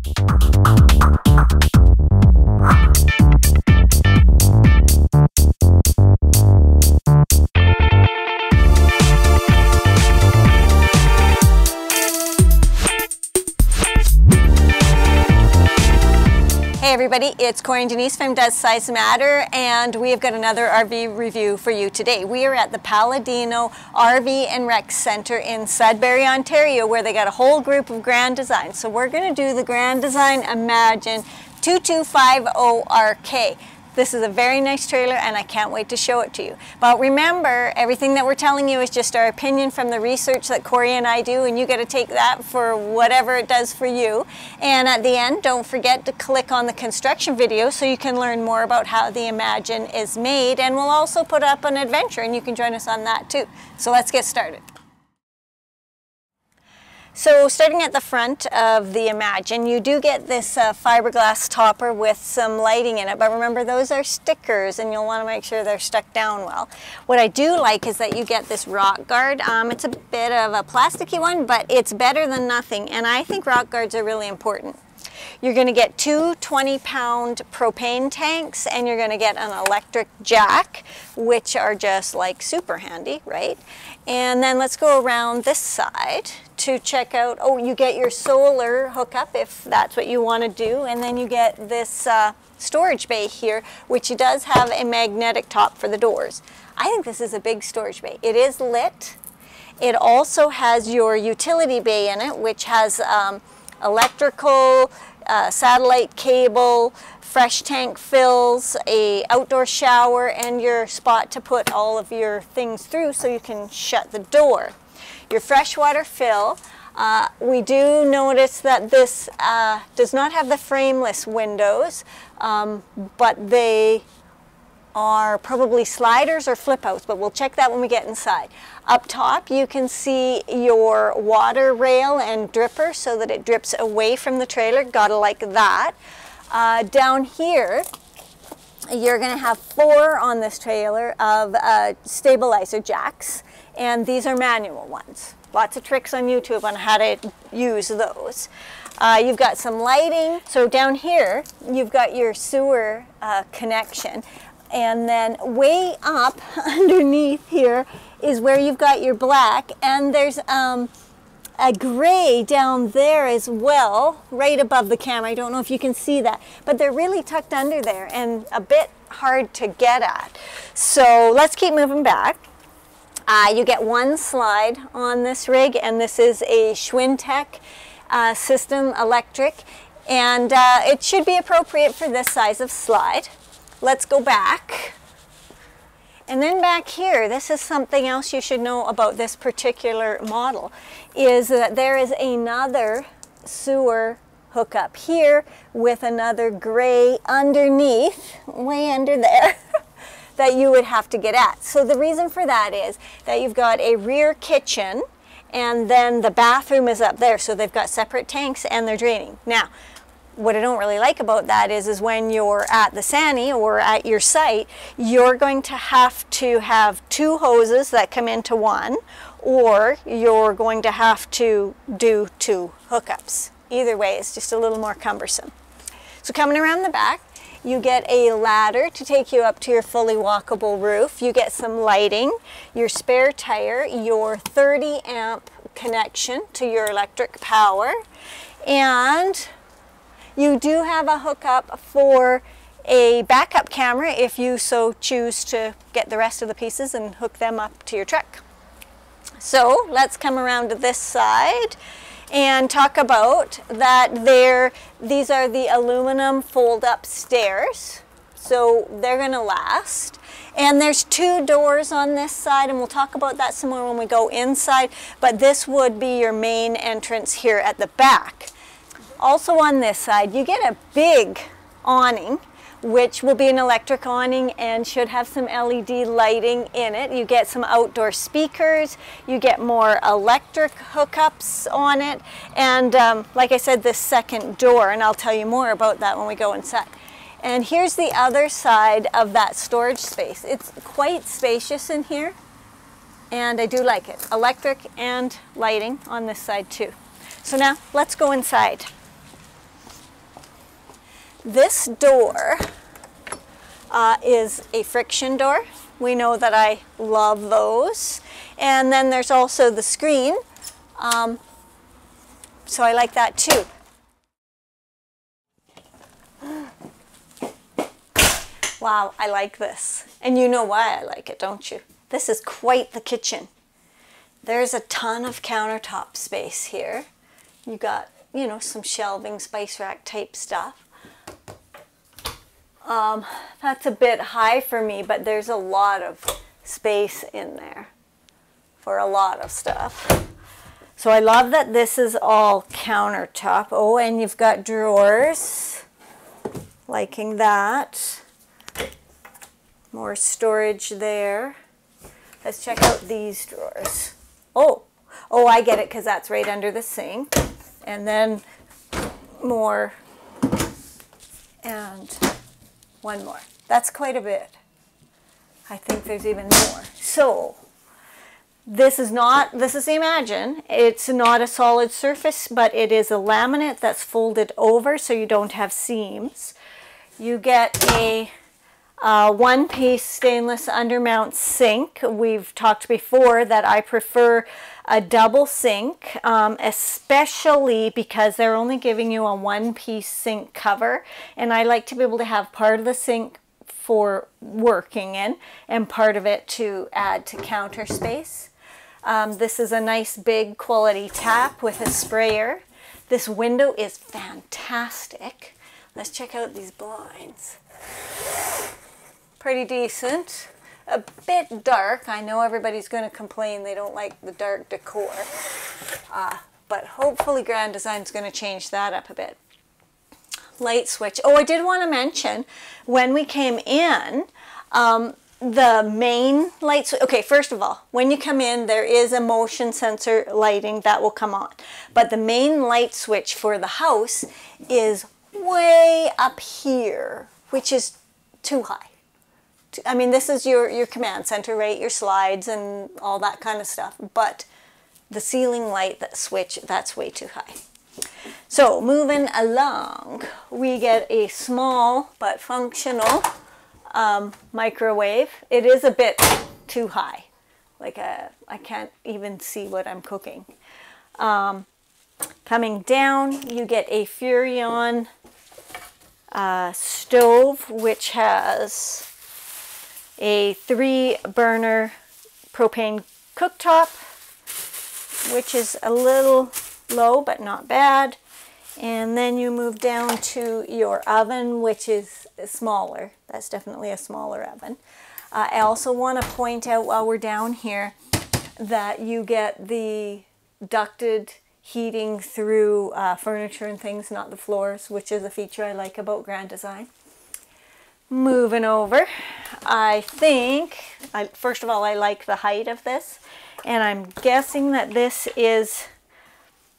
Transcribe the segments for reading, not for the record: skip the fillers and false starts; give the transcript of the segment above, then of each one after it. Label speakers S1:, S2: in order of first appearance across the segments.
S1: Hey everybody, it's Corey and Denise from Does Size Matter, and we have got another RV review for you today. We are at the Palladino RV and Rec Center in Sudbury, Ontario, where they got a whole group of Grand Designs. So we're going to do the Grand Design Imagine 2250RK. This is a very nice trailer and I can't wait to show it to you. But remember, everything that we're telling you is just our opinion from the research that Corey and I do, and you got to take that for whatever it does for you. And at the end, don't forget to click on the construction video so you can learn more about how the Imagine is made, and we'll also put up an adventure and you can join us on that too. So let's get started. So starting at the front of the Imagine, you do get this fiberglass topper with some lighting in it, but remember those are stickers and you'll want to make sure they're stuck down well. What I do like is that you get this rock guard. It's a bit of a plasticky one, but it's better than nothing, and I think rock guards are really important. You're going to get two 20-pound propane tanks, and you're going to get an electric jack, which are just like super handy, right? And then let's go around this side to check out, oh, you get your solar hookup if that's what you want to do, and then you get this storage bay here, which does have a magnetic top for the doors. I think this is a big storage bay. It is lit. It also has your utility bay in it, which has electrical, satellite cable, fresh tank fills, a outdoor shower, and your spot to put all of your things through so you can shut the door. Your freshwater fill, we do notice that this does not have the frameless windows, but they are probably sliders or flip outs, but we'll check that when we get inside. Up top you can see your water rail and dripper so that it drips away from the trailer. Gotta like that. Down here you're going to have 4 on this trailer of stabilizer jacks, and these are manual ones. Lots of tricks on YouTube on how to use those. You've got some lighting. So down here you've got your sewer connection. And then way up underneath here is where you've got your black, and there's a gray down there as well, right above the camera. I don't know if you can see that, but they're really tucked under there and a bit hard to get at. So let's keep moving back. You get one slide on this rig, and this is a Schwintech system electric, and it should be appropriate for this size of slide. Let's go back. And then back here, this is something else you should know about this particular model, is that there is another sewer hookup here with another gray underneath, way under there, that you would have to get at. So the reason for that is that you've got a rear kitchen, and then the bathroom is up there, so they've got separate tanks and they're draining. Now, what I don't really like about that is when you're at the Sani or at your site, you're going to have 2 hoses that come into one, or you're going to have to do 2 hookups. Either way, it's just a little more cumbersome. So coming around the back, you get a ladder to take you up to your fully walkable roof. You get some lighting, your spare tire, your 30 amp connection to your electric power, and you do have a hookup for a backup camera if you so choose to get the rest of the pieces and hook them up to your truck. So let's come around to this side and talk about that these are the aluminum fold-up stairs, so they're going to last. And there's 2 doors on this side, and we'll talk about that some more when we go inside, but this would be your main entrance here at the back. Also on this side, you get a big awning, which will be an electric awning and should have some LED lighting in it. You get some outdoor speakers, you get more electric hookups on it, and like I said, this second door, and I'll tell you more about that when we go inside. And here's the other side of that storage space. It's quite spacious in here, and I do like it. Electric and lighting on this side too. So now let's go inside. This door is a friction door. We know that I love those. And then there's also the screen. So I like that too. Wow, I like this. And you know why I like it, don't you? This is quite the kitchen. There's a ton of countertop space here. You got, you know, some shelving, spice rack type stuff. That's a bit high for me, but there's a lot of space in there for a lot of stuff. So I love that this is all countertop. Oh, and you've got drawers. Liking that. More storage there. Let's check out these drawers. Oh, I get it because that's right under the sink. And then more and one more. That's quite a bit. I think there's even more. So this is the Imagine. It's not a solid surface, but it is a laminate that's folded over so you don't have seams. You get a one-piece stainless undermount sink. We've talked before that I prefer a double sink, especially because they're only giving you a one-piece sink cover, and I like to be able to have part of the sink for working in and part of it to add to counter space. This is a nice big quality tap with a sprayer. This window is fantastic. Let's check out these blinds. Pretty decent. A bit dark. I know everybody's going to complain they don't like the dark decor. But hopefully Grand Design's going to change that up a bit. Light switch. Oh, I did want to mention, when we came in, the main light switch. Okay, first of all, when you come in, there is a motion sensor lighting that will come on. But the main light switch for the house is way up here, which is too high. I mean, this is your command center, right? Your slides and all that kind of stuff. But the ceiling light switch, that's way too high. So moving along, we get a small but functional microwave. It is a bit too high. Like I can't even see what I'm cooking. Coming down, you get a Furrion stove, which has a 3-burner propane cooktop, which is a little low but not bad. And then you move down to your oven, which is smaller. That's definitely a smaller oven. I also want to point out while we're down here that you get the ducted heating through furniture and things, not the floors, which is a feature I like about Grand Design. Moving over, I think, first of all, I like the height of this, and I'm guessing that this is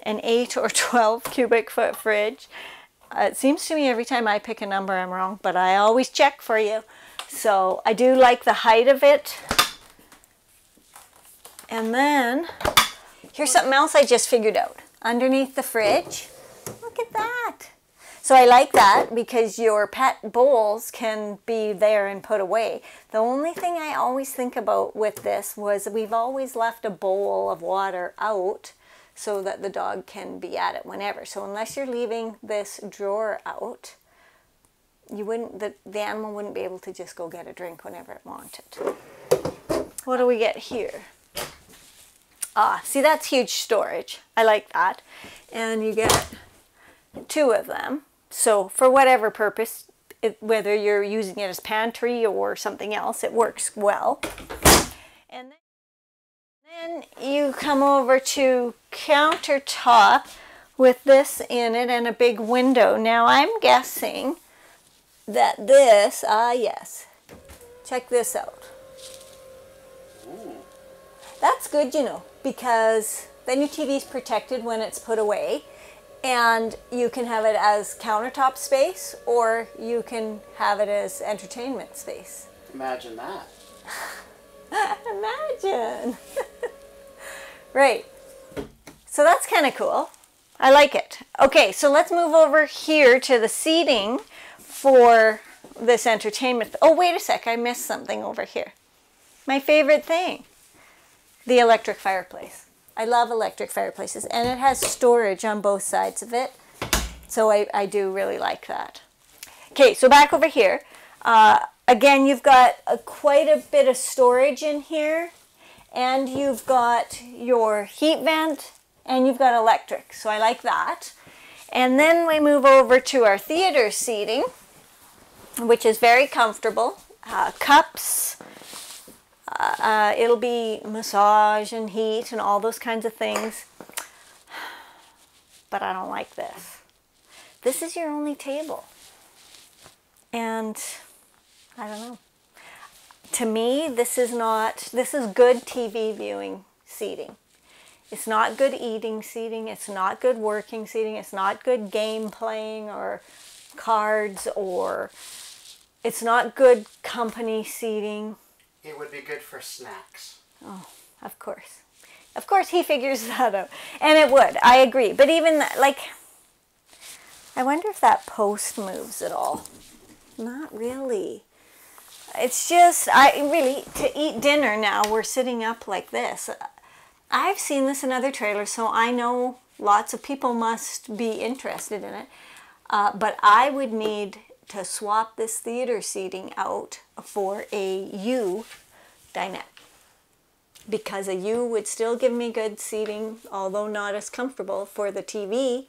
S1: an 8 or 12 cubic foot fridge. It seems to me every time I pick a number I'm wrong, but I always check for you. So I do like the height of it. And then, here's something else I just figured out. Underneath the fridge, look at that. So I like that because your pet bowls can be there and put away. The only thing I always think about with this was we've always left a bowl of water out so that the dog can be at it whenever. So unless you're leaving this drawer out, you wouldn't, the animal wouldn't be able to just go get a drink whenever it wanted. What do we get here? See, that's huge storage. I like that. And you get 2 of them. So for whatever purpose, whether you're using it as pantry or something else, it works well. And then you come over to countertop with this in it and a big window. Now I'm guessing that this, yes, check this out.
S2: Ooh.
S1: That's good, you know, because then your TV's protected when it's put away. And you can have it as countertop space, or you can have it as entertainment space.
S2: Imagine that.
S1: Imagine. Right. So that's kind of cool. I like it. Okay, so let's move over here to the seating for this entertainment. Oh, wait a sec, I missed something over here. My favorite thing, the electric fireplace. I love electric fireplaces, and it has storage on both sides of it, so I do really like that. Okay, so back over here. Again, you've got quite a bit of storage in here, and you've got your heat vent, and you've got electric, so I like that. And then we move over to our theater seating, which is very comfortable. Cups, it'll be massage and heat and all those kinds of things. But I don't like this. This is your only table. And I don't know. To me, this is good TV viewing seating. It's not good eating seating. It's not good working seating. It's not good game playing or cards, or it's not good company seating.
S2: It would be good for snacks.
S1: Oh, of course. Of course he figures that out. And it would. I agree. But even, like, I wonder if that post moves at all. Not really. It's just, to eat dinner now, we're sitting up like this. I've seen this in other trailers, so I know lots of people must be interested in it. But I would need to swap this theater seating out for a U dinette. Because a U would still give me good seating, although not as comfortable for the TV,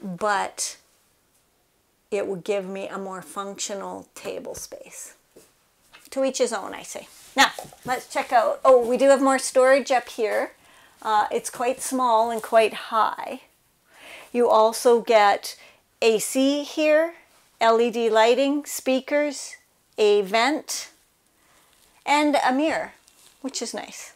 S1: but it would give me a more functional table space. To each his own, I say. Now, let's check out, oh, we do have more storage up here. It's quite small and quite high. You also get AC here, LED lighting, speakers, a vent, and a mirror, which is nice.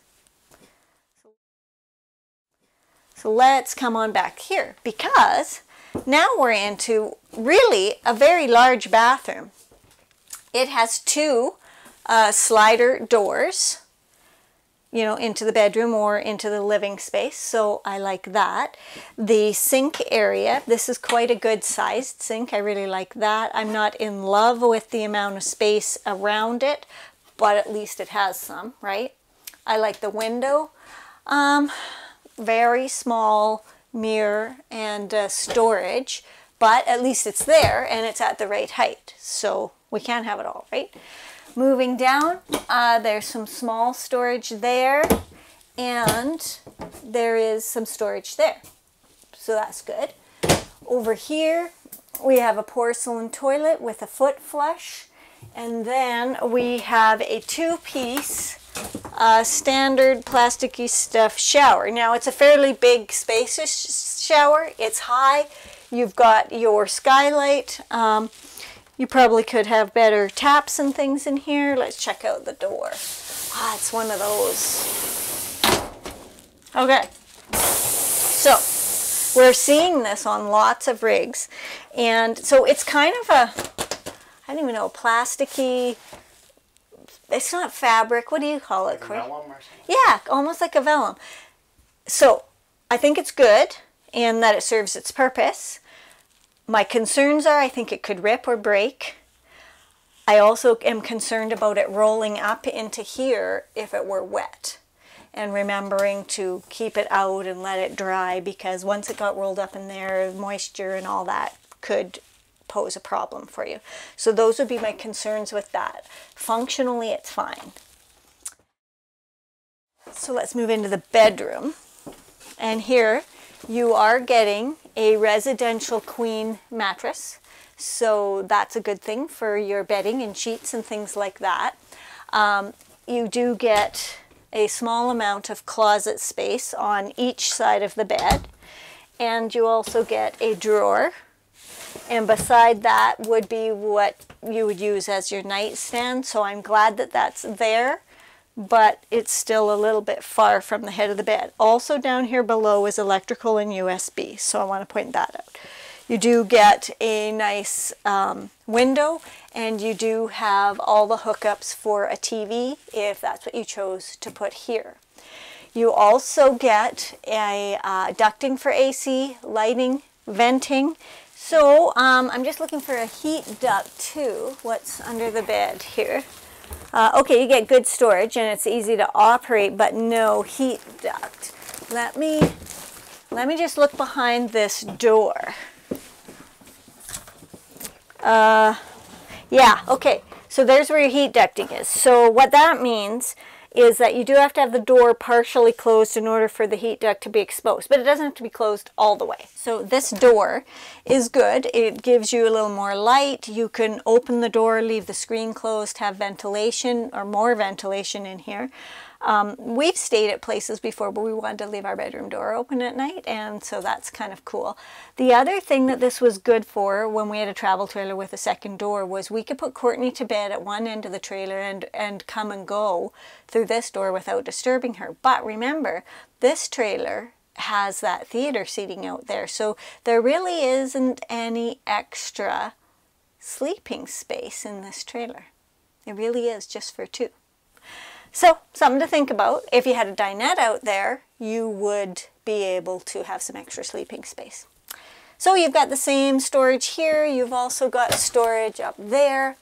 S1: So let's come on back here, because now we're into really a very large bathroom. It has two slider doors, you know, into the bedroom or into the living space, so I like that. The sink area, this is quite a good sized sink. I really like that. I'm not in love with the amount of space around it, but at least it has some, right? I like the window. Very small mirror and storage, but at least it's there and it's at the right height, so we can't have it all, right? Moving down, there's some small storage there, and there is some storage there, so that's good. Over here we have a porcelain toilet with a foot flush, and then we have a two-piece standard plasticky stuff shower. Now it's a fairly big spacious shower. It's high. You've got your skylight. You probably could have better taps and things in here. Let's check out the door. Ah, it's one of those. Okay. So we're seeing this on lots of rigs. And so it's kind of a, I don't even know, plasticky, it's not fabric. What do you call it, Corey?
S2: Vellum or something?
S1: Yeah, almost like a vellum. So I think it's good in that it serves its purpose. My concerns are I think it could rip or break. I also am concerned about it rolling up into here if it were wet. And remembering to keep it out and let it dry, because once it got rolled up in there, moisture and all that could pose a problem for you. So those would be my concerns with that. Functionally, it's fine. So let's move into the bedroom. And here you are getting a residential queen mattress. So that's a good thing for your bedding and sheets and things like that. You do get a small amount of closet space on each side of the bed. And you also get a drawer. And beside that would be what you would use as your nightstand. So I'm glad that that's there, but it's still a little bit far from the head of the bed. Also down here below is electrical and USB, so I want to point that out. You do get a nice window, and you do have all the hookups for a TV if that's what you chose to put here. You also get a ducting for AC, lighting, venting. So I'm just looking for a heat duct too. What's under the bed here? Okay, you get good storage and it's easy to operate, but no heat duct. Let me just look behind this door. Yeah, okay. So there's where your heat ducting is. So what that means is that you do have to have the door partially closed in order for the heat duct to be exposed, but it doesn't have to be closed all the way. So this door is good. It gives you a little more light. You can open the door, leave the screen closed, have ventilation or more ventilation in here. We've stayed at places before, but we wanted to leave our bedroom door open at night, and so that's kind of cool. The other thing that this was good for when we had a travel trailer with a second door was we could put Courtney to bed at one end of the trailer and come and go through this door without disturbing her. But remember, this trailer has that theater seating out there, so there really isn't any extra sleeping space in this trailer. It really is just for two. So, something to think about. If you had a dinette out there, you would be able to have some extra sleeping space. So you've got the same storage here. You've also got storage up there.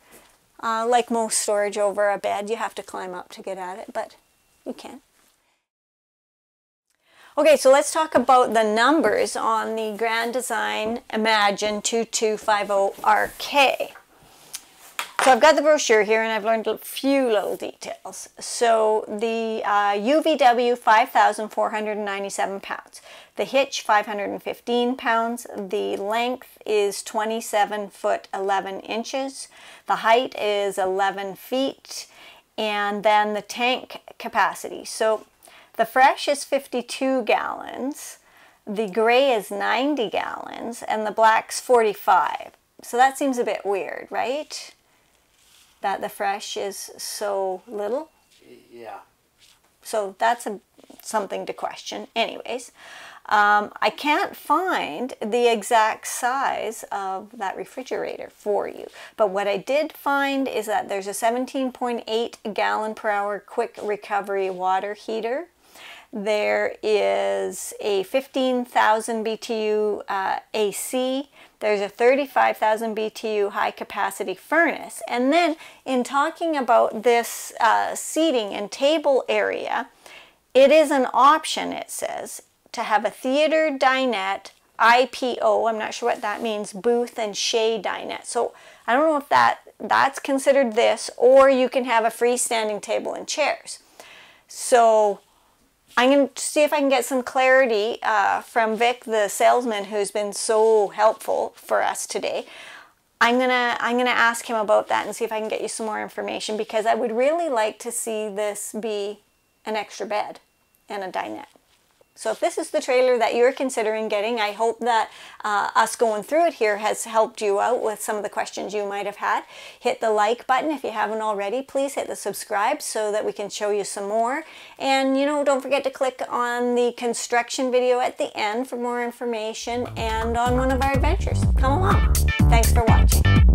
S1: Like most storage over a bed, you have to climb up to get at it, but you can. Okay, so let's talk about the numbers on the Grand Design Imagine 2250RK. So I've got the brochure here and I've learned a few little details. So the UVW 5,497 pounds. The hitch 515 pounds. The length is 27 foot 11 inches. The height is 11 feet. And then the tank capacity. So the fresh is 52 gallons. The gray is 90 gallons and the black's 45. So that seems a bit weird, right? That the fresh is so little?
S2: Yeah.
S1: So that's something to question. Anyways, I can't find the exact size of that refrigerator for you. But what I did find is that there's a 17.8 gallon per hour quick recovery water heater. There is a 15,000 BTU AC. There's a 35,000 BTU high capacity furnace. And then in talking about this seating and table area, it is an option, it says, to have a theater dinette, IPO, I'm not sure what that means, booth and shade dinette. So I don't know if that's considered this, or you can have a freestanding table and chairs. So I'm going to see if I can get some clarity from Vic, the salesman who's been so helpful for us today. I'm gonna ask him about that and see if I can get you some more information, because I would really like to see this be an extra bed and a dinette. So if this is the trailer that you're considering getting, I hope that us going through it here has helped you out with some of the questions you might have had. Hit the like button if you haven't already. Please hit the subscribe so that we can show you some more. And you know, don't forget to click on the construction video at the end for more information and on one of our adventures. Come along. Thanks for watching.